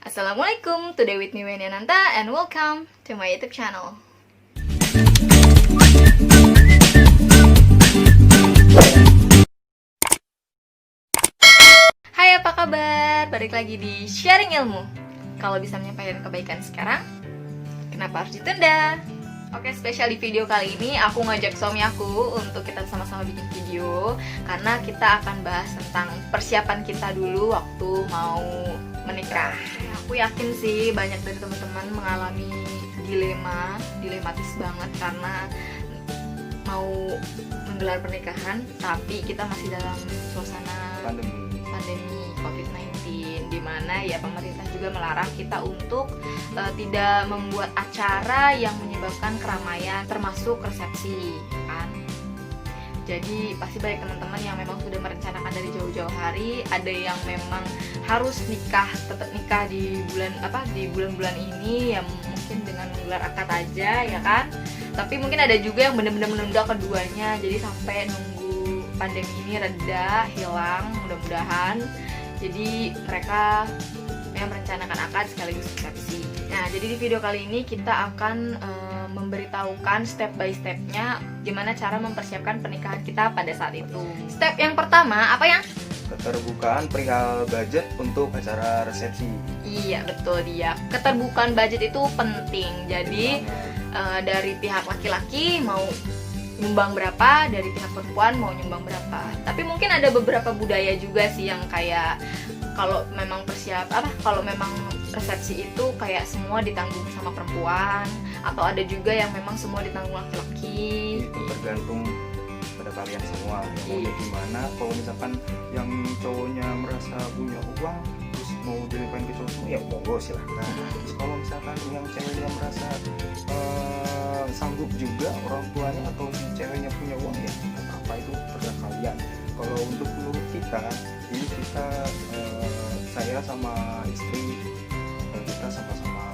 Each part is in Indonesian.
Assalamualaikum, today with me Weni Ananta and welcome to my YouTube channel. Hai, apa kabar? Balik lagi di Sharing Ilmu. Kalau bisa menyampaikan kebaikan sekarang, kenapa harus ditunda? Oke, spesial di video kali ini aku ngajak suami aku untuk kita sama-sama bikin video karena kita akan bahas tentang persiapan kita dulu waktu mau menikah. Aku yakin sih banyak dari teman-teman mengalami dilematis banget karena mau menggelar pernikahan tapi kita masih dalam suasana pandemi COVID-19, di mana ya pemerintah juga melarang kita untuk tidak membuat acara yang menyebabkan keramaian termasuk resepsi kan. Jadi pasti banyak teman-teman yang memang sudah merencanakan dari jauh-jauh hari, ada yang memang harus tetap nikah di bulan-bulan ini ya, mungkin dengan menggelar akad aja ya kan. Tapi mungkin ada juga yang benar-benar menunda keduanya, jadi sampai nunggu pandemi ini reda, hilang mudah-mudahan. Jadi mereka yang merencanakan akad sekaligus resepsi. Nah, jadi di video kali ini kita akan memberitahukan step by stepnya gimana cara mempersiapkan pernikahan kita pada saat itu. Step yang pertama apa ya? Keterbukaan perihal budget untuk acara resepsi. Iya, betul dia. Keterbukaan budget itu penting. Jadi dari pihak laki-laki mau nyumbang berapa, dari pihak perempuan mau nyumbang berapa. Tapi mungkin ada beberapa budaya juga sih yang kayak kalau memang kalau memang resepsi itu kayak semua ditanggung sama perempuan, atau ada juga yang memang semua ditanggung laki-laki. Itu tergantung pada kalian semua maunya gimana. Kalau misalkan yang cowoknya merasa punya uang terus mau dilimpahin ke cowok semua, ya monggo silahkan. Terus kalau misalkan yang ceweknya merasa sanggup juga orang tuanya atau si ceweknya punya uang, ya apa itu terserah kalian. Kalau untuk menurut kita ini saya sama istri kita sama-sama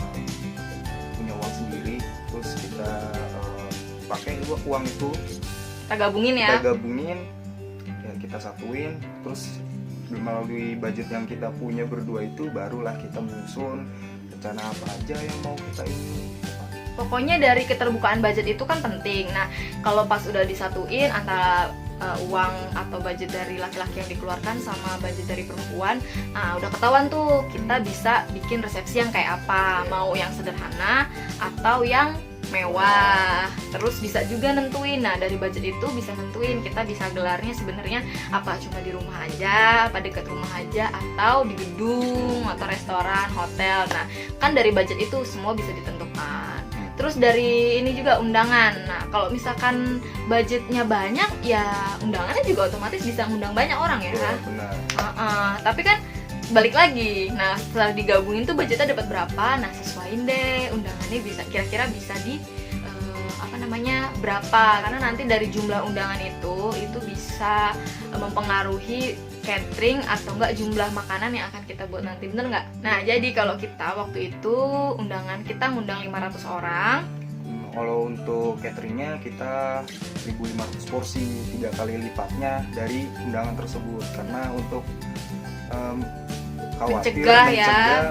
punya uang sendiri, terus kita pakai uang itu kita gabungin ya, kita satuin, terus melalui budget yang kita punya berdua itu barulah kita menyusun rencana apa aja yang mau kita ini. Pokoknya dari keterbukaan budget itu kan penting. Nah, kalau pas udah disatuin antara uang atau budget dari laki-laki yang dikeluarkan sama budget dari perempuan, nah udah ketahuan tuh kita bisa bikin resepsi yang kayak apa, mau yang sederhana atau yang mewah. Terus bisa juga nentuin, nah dari budget itu bisa nentuin kita bisa gelarnya sebenarnya apa, cuma di rumah aja, apa dekat rumah aja, atau di gedung atau restoran, hotel. Nah kan dari budget itu semua bisa ditentukan. Terus dari ini juga undangan. Nah kalau misalkan budgetnya banyak ya undangannya juga otomatis bisa ngundang banyak orang ya. Benar. Tapi kan balik lagi, nah setelah digabungin tuh budgetnya dapat berapa, nah sesuaiin deh undangannya bisa kira-kira bisa di berapa, karena nanti dari jumlah undangan itu bisa mempengaruhi catering atau enggak jumlah makanan yang akan kita buat nanti, bener nggak? Nah jadi kalau kita waktu itu undangan kita ngundang 500 orang. Kalau untuk cateringnya kita 1.500 porsi, 3 kali lipatnya dari undangan tersebut, karena untuk mencegah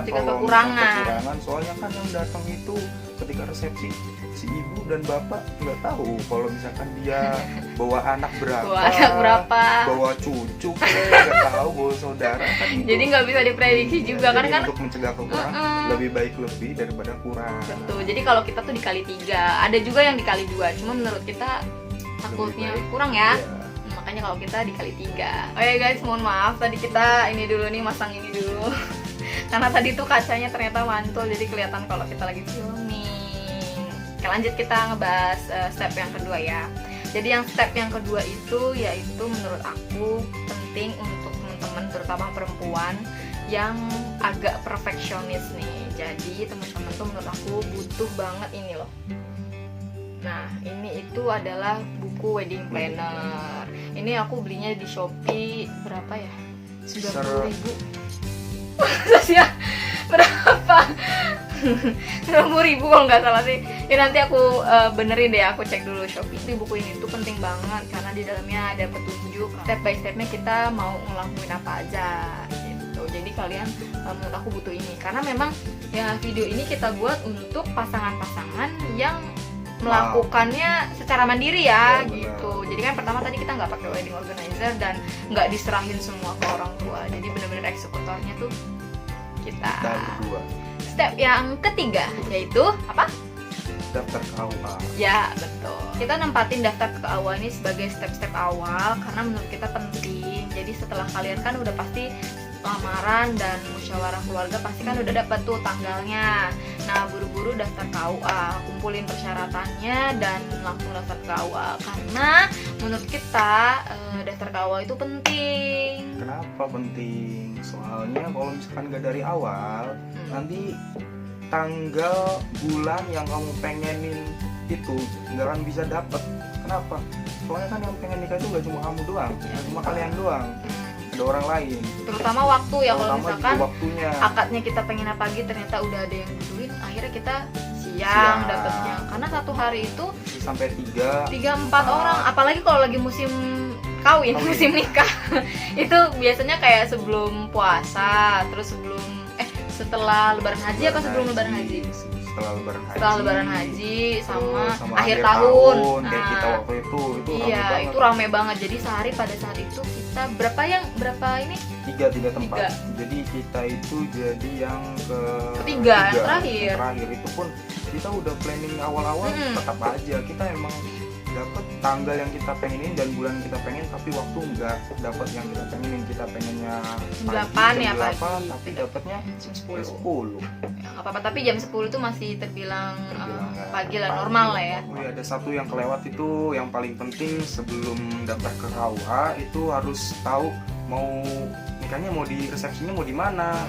kekurangan. Soalnya kan yang datang itu ketika resepsi si ibu dan bapak nggak tahu kalau misalkan dia bawa anak berapa, bawa cucu nggak tahu, bawa saudara kan itu. Jadi nggak bisa diprediksi juga kan untuk mencegah kekurangan lebih baik lebih daripada kurang. Betul. Jadi kalau kita tuh dikali 3, ada juga yang dikali 2, cuma menurut kita takutnya kurang ya. Makanya kalau kita dikali 3. Oke guys, mohon maaf tadi kita masang ini dulu karena tadi tuh kacanya ternyata mantul, jadi kelihatan kalau kita lagi filming. Oke, lanjut kita ngebahas step yang kedua ya. Jadi yang step yang kedua itu yaitu menurut aku penting untuk teman-teman terutama perempuan yang agak perfeksionis nih. Jadi teman-teman tuh menurut aku butuh banget ini loh. Nah, ini itu adalah buku wedding planner. Ini aku belinya di Shopee berapa ya? 90.000. Terus ya berapa? 60.000 kalau nggak salah sih. Ya nanti aku benerin deh, aku cek dulu Shopee. Di buku ini tuh penting banget karena di dalamnya ada petunjuk step by stepnya kita mau ngelakuin apa aja gitu. Jadi kalian menurut aku butuh ini, karena memang ya video ini kita buat untuk pasangan-pasangan yang melakukannya secara mandiri ya, gitu. Jadi kan pertama tadi kita nggak pakai wedding organizer dan nggak diserahin semua ke orang tua. Jadi benar-benar eksekutornya tuh kita berdua. Step yang ketiga yaitu apa? Daftar KUA. Ya betul. Kita nempatin daftar KUA ini sebagai step-step awal karena menurut kita penting. Jadi setelah kalian kan udah pasti lamaran dan musyawarah keluarga, pasti kan udah dapat tuh tanggalnya. Nah, buru-buru daftar KUA, kumpulin persyaratannya dan langsung daftar KUA karena menurut kita daftar KUA itu penting. Kenapa penting? Soalnya kalau misalkan nggak dari awal, nanti tanggal bulan yang kamu pengenin itu nggak akan bisa dapet. Kenapa? Soalnya kan yang pengen nikah itu nggak cuma kamu doang, nggak cuma kalian doang. Ada orang lain, terutama waktu ya. Kalau misalkan waktunya, akadnya kita pengen pagi ternyata udah ada yang butuhin, akhirnya kita siang dapatnya karena satu hari itu sampai 3-4 orang, apalagi kalau lagi musim kawin. Musim nikah itu biasanya kayak sebelum puasa, terus setelah lebaran haji apa sebelum lebaran haji? Setelah lebaran haji sama akhir tahun. Kayak kita waktu itu iya, itu rame banget. Jadi sehari pada saat itu kita berapa ini? Tiga tempat. Jadi kita itu jadi yang ketiga terakhir itu pun kita udah planning awal-awal. Tetap aja kita emang dapat tanggal yang kita pengenin dan bulan kita pengen, tapi waktu nggak dapat yang kita pengenin. Kita pengennya jam 8 tapi dapatnya jam 10. Ya, nggak apa-apa, tapi jam 10 itu masih terbilang pagi lah, normal lah ya. Ada satu yang kelewat itu yang paling penting sebelum daftar ke KUA itu harus tahu mau nikahnya mau di resepsinya mau di mana.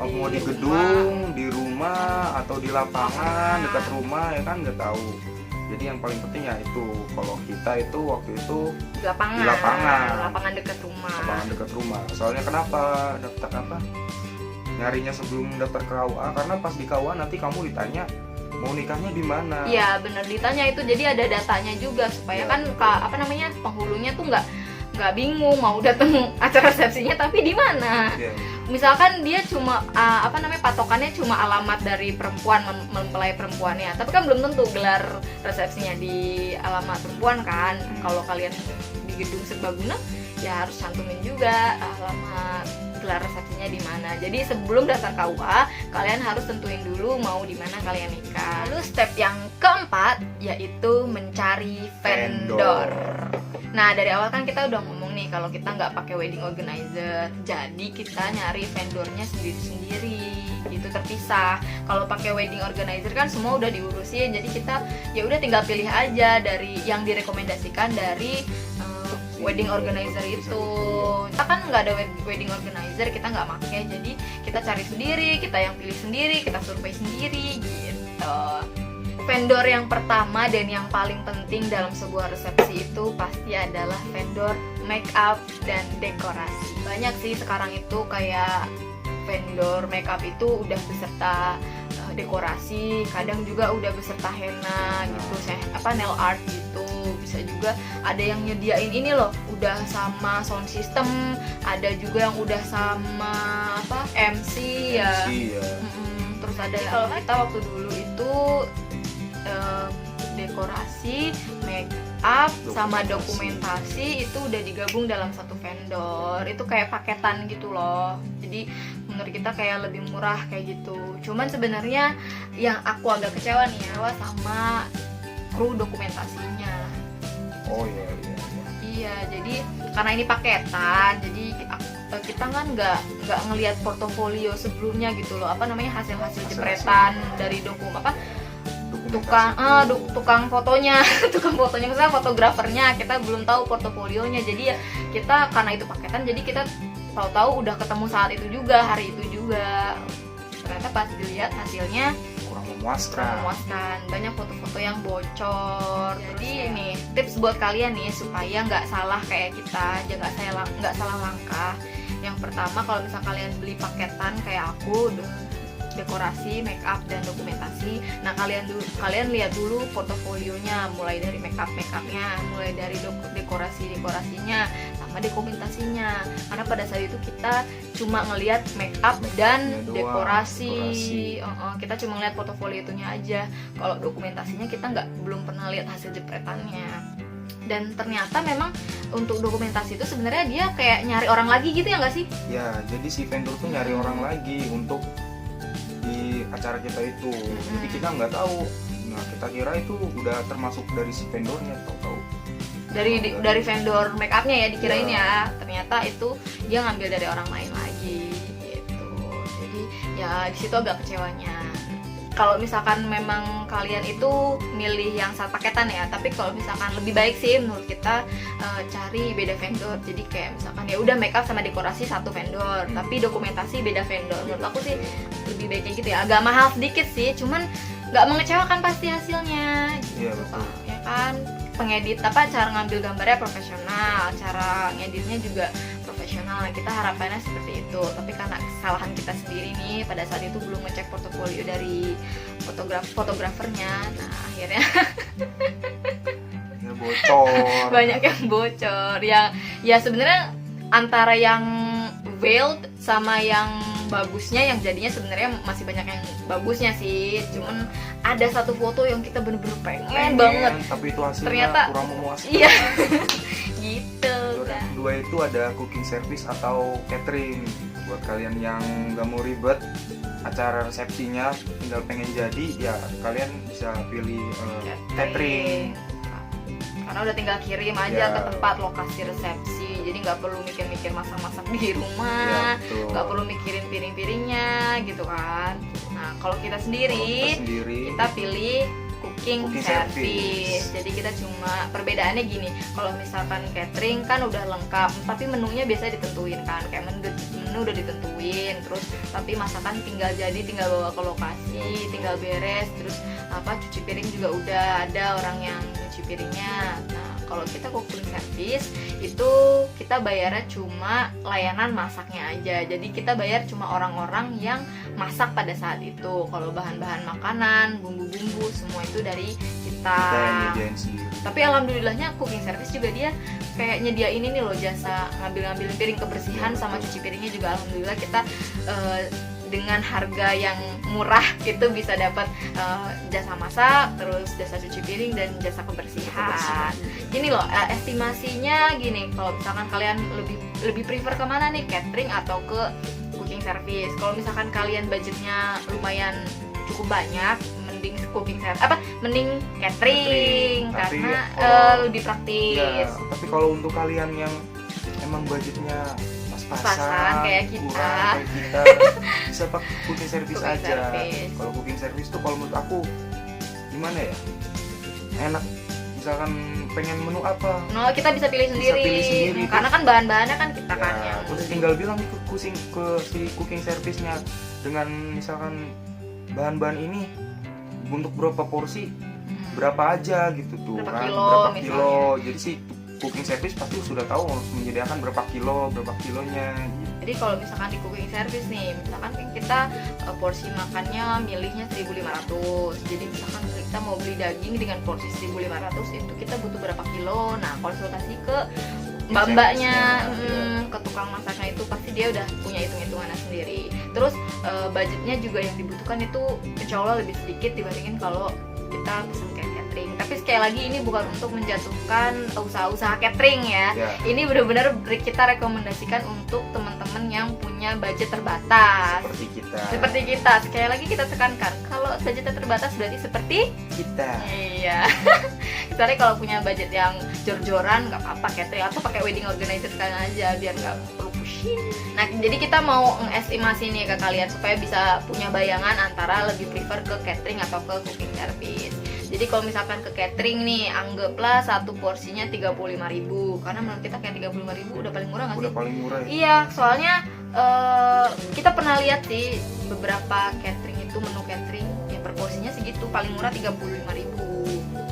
Mau di gedung, di rumah atau di lapangan dekat rumah, ya kan nggak tahu. Jadi yang paling penting ya itu, kalau kita itu waktu itu di lapangan dekat rumah. Soalnya kenapa daftar nyarinya sebelum daftar ke KUA, karena pas di KUA nanti kamu ditanya mau nikahnya di mana. Iya benar, ditanya itu. Jadi ada datanya juga supaya kan penghulunya tuh nggak bingung mau datang acara resepsinya tapi di mana. Misalkan dia cuma patokannya cuma alamat dari perempuan, mempelai perempuannya, tapi kan belum tentu gelar resepsinya di alamat perempuan kan. Kalau kalian di gedung serbaguna ya harus cantumin juga alamat gelar resepsinya di mana. Jadi sebelum daftar KUA kalian harus tentuin dulu mau di mana kalian nikah. Lalu step yang keempat yaitu mencari vendor. Nah, dari awal kan kita udah ngomong nih kalau kita nggak pakai wedding organizer, jadi kita nyari vendornya sendiri-sendiri gitu, terpisah. Kalau pakai wedding organizer kan semua udah diurusin, jadi kita ya udah tinggal pilih aja dari yang direkomendasikan dari wedding organizer itu. Kita kan nggak ada wedding organizer, kita nggak pakai, jadi kita cari sendiri, kita yang pilih sendiri, kita survei sendiri gitu. Vendor yang pertama dan yang paling penting dalam sebuah resepsi itu pasti adalah vendor make up dan dekorasi. Banyak sih sekarang itu kayak vendor make up itu udah beserta dekorasi, kadang juga udah beserta henna gitu, nail art gitu. Bisa juga ada yang nyediain ini loh, udah sama sound system, ada juga yang udah sama MC ya. Terus ada kalau kita waktu dulu itu dekorasi, make up, sama dokumentasi itu udah digabung dalam satu vendor. Itu kayak paketan gitu loh. Jadi menurut kita kayak lebih murah kayak gitu. Cuman sebenarnya yang aku agak kecewa nih sama kru dokumentasinya. Oh iya. Iya, jadi karena ini paketan, jadi kita kan nggak ngelihat portofolio sebelumnya gitu loh. Hasil jepretan dari tukang fotonya misalnya fotografernya, kita belum tahu portofolionya. Jadi ya kita karena itu paketan, jadi kita tahu-tahu udah ketemu saat itu juga, hari itu juga. Ternyata pas dilihat hasilnya kurang memuaskan. Banyak foto-foto yang bocor. Jadi ini tips buat kalian nih supaya nggak salah kayak kita, nggak salah langkah. Yang pertama, kalau misal kalian beli paketan kayak aku, dekorasi, make up dan dokumentasi. Nah, kalian lihat dulu portofolionya, mulai dari make upnya, mulai dari dekorasinya, sama sama dokumentasinya. Karena pada saat itu kita cuma ngelihat make up dan dekorasi. Kita cuma ngelihat portofolio itunya aja. Kalau dokumentasinya kita belum pernah lihat hasil jepretannya. Dan ternyata memang untuk dokumentasi itu sebenarnya dia kayak nyari orang lagi gitu ya nggak sih? Ya, jadi si vendor tuh nyari orang lagi untuk di acara kita itu. Jadi kita nggak tahu. Nah, kita kira itu udah termasuk dari si vendornya, tahu-tahu dari vendor make upnya ya dikirain ya. Ternyata itu dia ngambil dari orang lain lagi gitu. Jadi ya di situ agak kecewanya. Kalau misalkan memang kalian itu milih yang satu paketan ya, tapi kalau misalkan lebih baik sih menurut kita cari beda vendor. Jadi kayak misalkan ya udah make up sama dekorasi satu vendor, tapi dokumentasi beda vendor. Menurut aku sih lebih baik kayak gitu ya. Agak mahal sedikit sih, cuman nggak mengecewakan pasti hasilnya. Gitu ya kan. Pengedit cara ngambil gambarnya profesional, cara ngeditnya juga profesional. Kita harapannya seperti itu. Tapi karena kesalahan kita sendiri nih, pada saat itu belum ngecek portofolio dari fotografernya. Nah, akhirnya ya bocor. Banyak yang bocor. Ya sebenarnya antara yang veiled sama yang bagusnya, yang jadinya sebenarnya masih banyak yang bagusnya sih. Cuman ada satu foto yang kita bener-bener pengen banget, tapi itu hasilnya ternyata kurang memuaskan. Iya. Gitu kan. Dua itu ada cooking service atau catering. Buat kalian yang nggak mau ribet acara resepsinya, tinggal pengen jadi, ya kalian bisa pilih catering. Karena udah tinggal kirim aja ke tempat lokasi resepsi, jadi nggak perlu mikir-mikir masak-masak di rumah, nggak perlu mikirin piring-piringnya gitu kan. Nah kalau kita sendiri kita pilih cooking service. Jadi kita cuma perbedaannya gini, kalau misalkan catering kan udah lengkap, tapi menunya biasanya ditentuin kan, kayak menu udah ditentuin, terus tapi masakan tinggal bawa ke lokasi, tinggal beres, terus cuci piring juga udah ada orang yang cuci piringnya. Nah kalau kita cooking service itu kita bayarnya cuma layanan masaknya aja, jadi kita bayar cuma orang-orang yang masak pada saat itu. Kalau bahan-bahan makanan, bumbu-bumbu semua itu dari kita nyediain sendiri. Tapi alhamdulillahnya cooking service juga dia kayak nyediain ini loh, jasa ngambil-ngambilin piring, kebersihan sama cuci piringnya juga alhamdulillah kita dengan harga yang murah itu bisa dapat jasa masak, terus jasa cuci piring dan jasa kebersihan. Gini loh, estimasinya gini, kalau misalkan kalian lebih prefer kemana nih, catering atau ke cooking service? Kalau misalkan kalian budgetnya lumayan cukup banyak, mending cooking service mending catering karena lebih praktis. Ya, tapi kalau untuk kalian yang emang budgetnya pas-pasan kayak kita bisa pakai cooking service aja. Kalau cooking service tuh kalau menurut aku gimana ya, enak. Misalkan pengen menu apa, kita bisa pilih sendiri. Karena kan bahan-bahannya kan kita kan yang terus tinggal bilang ke si cooking service-nya dengan misalkan bahan-bahan ini untuk berapa porsi, berapa aja gitu tuh, berapa kilo. Jadi si cooking service pasti sudah tahu harus menyediakan berapa kilonya gitu. Jadi kalau misalkan di cooking service nih, misalkan kita porsi makannya milihnya 1.500. Jadi misalkan kita mau beli daging dengan porsi 1.500 itu kita butuh berapa kilo. Nah konsultasi ke mbak-mbaknya, ke tukang masaknya itu pasti dia udah punya hitung-hitungannya sendiri. Terus budgetnya juga yang dibutuhkan itu insya Allah lebih sedikit dibandingin kalau kita pesen kayak catering. Tapi sekali lagi ini bukan untuk menjatuhkan usaha-usaha catering ya. Ini benar-benar kita rekomendasikan untuk teman-teman yang punya budget terbatas. Seperti kita. Sekali lagi kita tekankan, kalau budgetnya terbatas berarti seperti kita. Iya. Kecuali kalau punya budget yang jor-joran nggak apa-apa catering, atau pakai wedding organizer sekalian aja biar nggak perlu pusing. Nah jadi kita mau estimasi nih ke kalian supaya bisa punya bayangan antara lebih prefer ke catering atau ke cooking service. Jadi kalau misalkan ke catering nih, anggaplah satu porsinya 35.000. Karena menurut kita kayak 35.000 udah paling murah nggak sih? Udah paling murah ya? Iya, soalnya kita pernah lihat sih beberapa catering itu, menu catering ya per porsinya segitu, paling murah 35.000.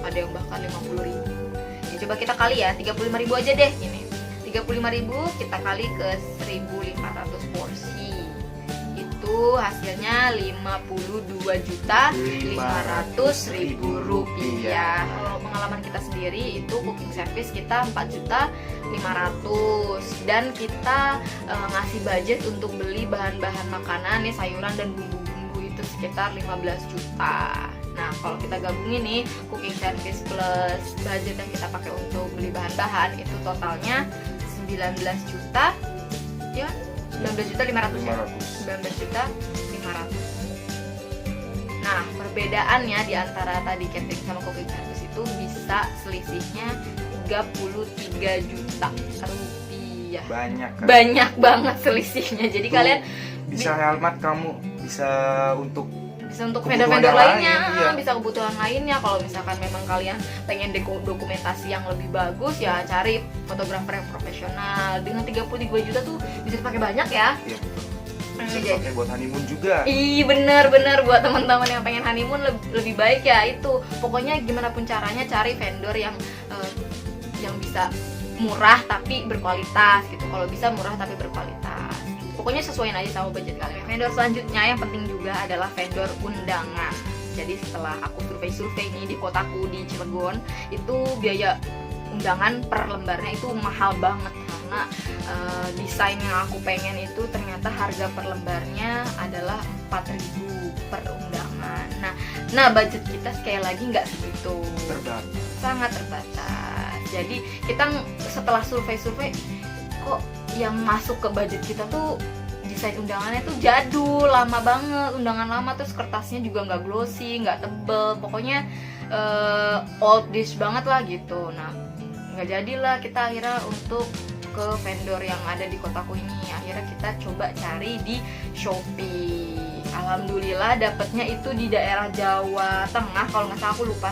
Ada yang bahkan 50.000. Ya coba kita kali ya, 35.000 aja deh ini. 35.000 kita kali ke 1.500 porsi. Itu itu hasilnya Rp52.500.000. Kalau pengalaman kita sendiri itu cooking service kita 4.500.000 dan kita ngasih budget untuk beli bahan-bahan makanan nih, sayuran dan bumbu-bumbu itu sekitar 15 juta. Nah, kalau kita gabungin nih cooking service plus budget yang kita pakai untuk beli bahan-bahan itu totalnya 19 juta ya, 19.500.000 ya. 19.500.000. Nah, perbedaannya di antara tadi catering sama cooking service itu bisa selisihnya 33 juta rupiah. Banyak kan? Banyak banget selisihnya. Jadi Tuh, kalian bisa hemat, kamu bisa untuk vendor-vendor lainnya, iya. bisa kebutuhan lainnya. Kalau misalkan memang kalian pengen dokumentasi yang lebih bagus ya cari fotografer yang profesional. Dengan 33 juta tuh bisa dipakai banyak ya. Iya betul. Bisa dipakai buat honeymoon juga. Iya benar buat teman-teman yang pengen honeymoon lebih baik ya itu. Pokoknya gimana pun caranya cari vendor yang bisa murah tapi berkualitas gitu. Kalau bisa murah tapi berkualitas. Pokoknya sesuaiin aja sama budget kalian. Vendor selanjutnya yang penting juga adalah vendor undangan. Jadi setelah aku survei nih di kotaku di Cilegon, itu biaya undangan per lembarnya itu mahal banget karena desain yang aku pengen itu ternyata harga per lembarnya adalah 4.000 per undangan. Nah budget kita sekali lagi nggak segitu, sangat terbatas. Jadi kita setelah survei kok yang masuk ke budget kita tuh desain undangannya tuh jadul, lama banget, undangan lama, terus kertasnya juga nggak glossy, nggak tebel, pokoknya old dish banget lah gitu. Nah nggak jadilah kita akhirnya untuk ke vendor yang ada di kotaku ini. Akhirnya kita coba cari di Shopee. Alhamdulillah dapatnya itu di daerah Jawa Tengah, kalau nggak salah aku lupa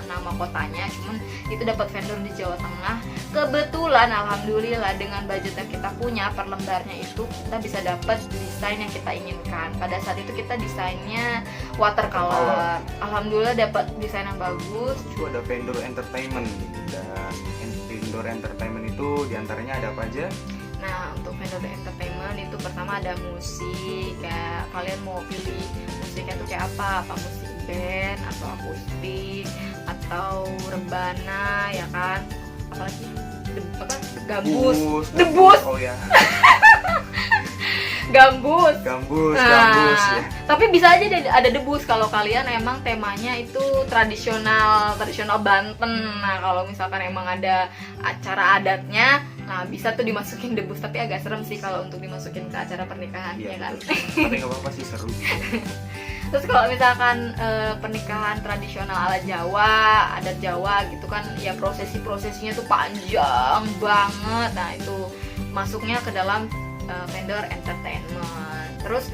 nama kotanya, cuman itu dapat vendor di Jawa Tengah. Kebetulan alhamdulillah dengan budget yang kita punya per lembarnya itu kita bisa dapat desain yang kita inginkan. Pada saat itu kita desainnya watercolor. Alhamdulillah dapat desain yang bagus. Itu ada vendor entertainment, dan vendor entertainment itu diantaranya ada apa aja? Nah, untuk vendor entertainment itu pertama ada musik. Kayak kalian mau pilih musiknya tuh kayak apa musik band atau akustik atau rebana ya kan, apalagi gambus. Oh ya. Gambus ya. Tapi bisa aja ada debus kalau kalian emang temanya itu tradisional Banten. Nah kalau misalkan emang ada acara adatnya, nah bisa tuh dimasukin debus, tapi agak serem sih kalau untuk dimasukin ke acara pernikahan ya kan. Tapi nggak apa-apa sih, seru. Terus kalau misalkan pernikahan tradisional ala Jawa, adat Jawa gitu kan, ya prosesinya tuh panjang banget. Nah itu masuknya ke dalam vendor entertainment. Terus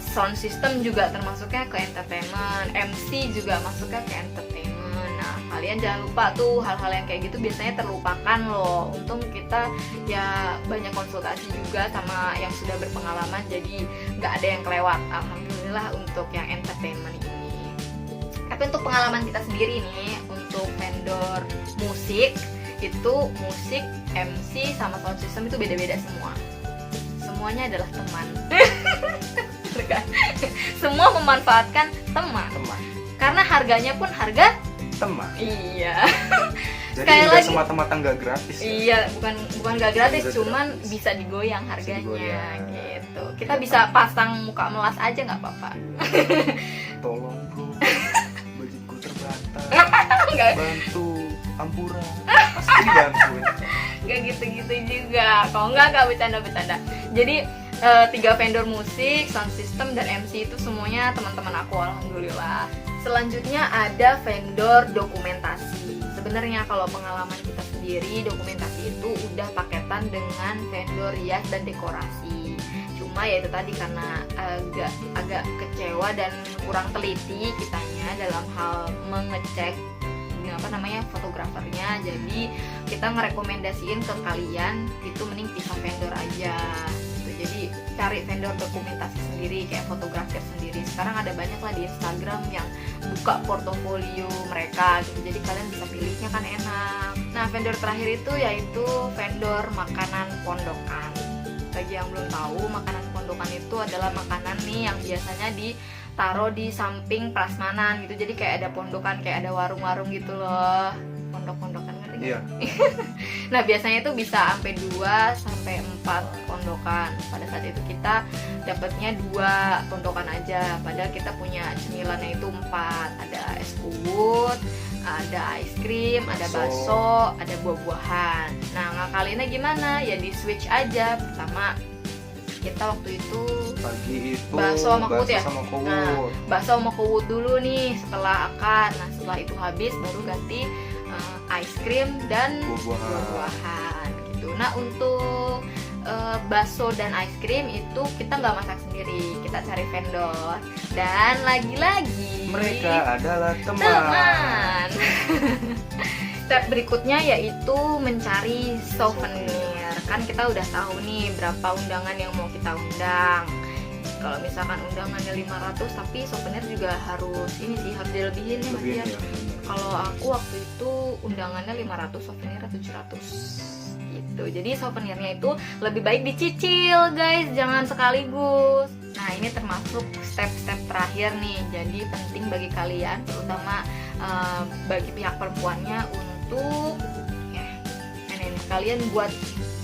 sound system juga termasuknya ke entertainment, MC juga masuknya ke entertainment. Nah kalian jangan lupa tuh hal-hal yang kayak gitu biasanya terlupakan loh. Untung kita ya banyak konsultasi juga sama yang sudah berpengalaman, jadi nggak ada yang kelewat. Alhamdulillah untuk yang entertainment ini. Tapi untuk pengalaman kita sendiri nih, untuk vendor musik itu musik, MC sama sound system itu beda-beda semua. Semuanya adalah teman. Semua memanfaatkan teman. Karena harganya pun harga teman. Iya. Jadi nggak semata-mata nggak gratis. Iya, bukan nggak gratis, cuman bisa digoyang harganya gitu. Kita bisa pasang muka melas aja nggak apa-apa. Tolong bro, budgetku terbatas. Bantu Ampura. Pasti bantu. Gak gitu-gitu juga. Kalau nggak bercanda. Jadi 3 vendor musik, sound system, dan MC itu semuanya teman-teman aku, alhamdulillah. Selanjutnya ada vendor dokumentasi. Sebenarnya kalau pengalaman kita sendiri, dokumentasi itu udah paketan dengan vendor rias dan dekorasi. Cuma ya itu tadi karena agak kecewa dan kurang teliti kitanya dalam hal mengecek fotografernya. Jadi kita ngerekomendasiin ke kalian itu mending pisah vendor aja gitu. Jadi cari vendor dokumentasi sendiri, kayak fotografer sendiri. Sekarang ada banyak lah di Instagram yang buka portofolio mereka gitu. Jadi kalian bisa pilihnya kan enak. Nah vendor terakhir itu yaitu vendor makanan pondokan. Bagi yang belum tahu, makanan pondokan pondokan itu adalah makanan nih yang biasanya ditaruh di samping prasmanan gitu. Jadi kayak ada pondokan, kayak ada warung-warung gitu loh. Pondok-pondokan ngerti nggak? Iya. Nah biasanya itu bisa sampai 2 sampai 4 pondokan. Pada saat itu kita dapatnya 2 pondokan aja. Padahal kita punya cemilannya itu 4. Ada es kuwut, ada es krim, ada bakso, ada buah-buahan. Nah ngakalinnya gimana? Ya di switch aja. Pertama kita waktu itu Pagi itu bakso sama kuwut ya. Nah, kuwut. bakso sama kuwut dulu nih setelah akad. Nah setelah itu habis baru ganti ice cream dan buah-buahan gitu. Nah untuk bakso dan ice cream itu kita nggak masak sendiri, kita cari vendor. Dan lagi-lagi Mereka adalah teman. teman. Step berikutnya yaitu mencari souvenir. Kan kita udah tahu nih berapa undangan yang mau kita undang. Kalau misalkan undangannya 500 tapi souvenir juga harus ini sih, harus dilebihin nih Mas Lebih Dian. ya. Kalau aku waktu itu undangannya 500, souvenirnya 700 gitu. Jadi souvenirnya itu lebih baik dicicil guys, jangan sekaligus. Nah ini termasuk step-step terakhir nih. Jadi penting bagi kalian, terutama bagi pihak perempuannya untuk ya, ini kalian buat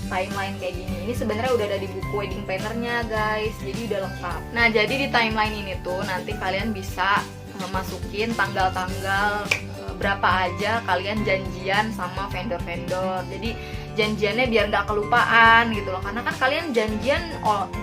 timeline kayak gini. Ini sebenarnya udah ada di buku wedding planner-nya guys, jadi udah lengkap. Nah jadi di timeline ini tuh nanti kalian bisa masukin tanggal-tanggal berapa aja kalian janjian sama vendor-vendor. Jadi janjiannya biar nggak kelupaan gitu loh, karena kan kalian janjian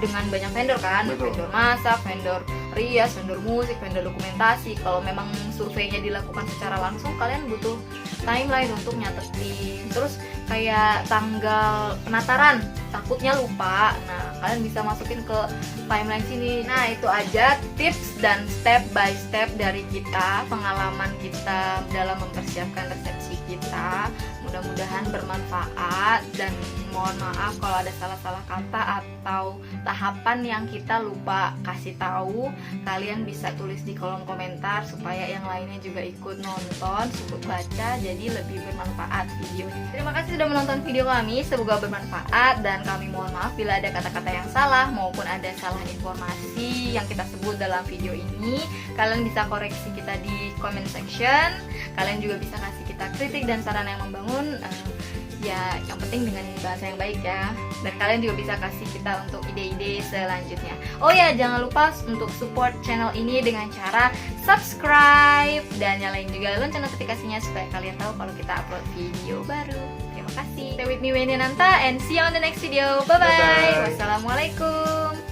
dengan banyak vendor kan. Betul. Vendor masak, vendor rias, vendor musik, vendor dokumentasi. Kalau memang surveinya dilakukan secara langsung, kalian butuh timeline untuk nyatetin. Terus kayak tanggal penataran, takutnya lupa. Nah kalian bisa masukin ke timeline sini. Nah itu aja tips dan step by step dari kita, pengalaman kita dalam mempersiapkan resepsi kita. Mudah-mudahan bermanfaat, dan mohon maaf kalau ada salah-salah kata atau tahapan yang kita lupa kasih tahu. Kalian bisa tulis di kolom komentar supaya yang lainnya juga ikut nonton, ikut baca, jadi lebih bermanfaat videonya. Terima kasih sudah menonton video kami, semoga bermanfaat, dan kami mohon maaf bila ada kata-kata yang salah maupun ada salah informasi yang kita sebut dalam video ini. Kalian bisa koreksi kita di comment section. Kalian juga bisa kasih kita kritik dan saran yang membangun. Ya yang penting dengan bahasa yang baik ya. Dan kalian juga bisa kasih kita untuk ide-ide selanjutnya. Oh ya jangan lupa untuk support channel ini dengan cara subscribe dan nyalain juga lonceng notifikasinya supaya kalian tahu kalau kita upload video baru. Terima kasih. Stay with me Wendy Nanta and see you on the next video. Bye bye. Bye-bye. Wassalamualaikum.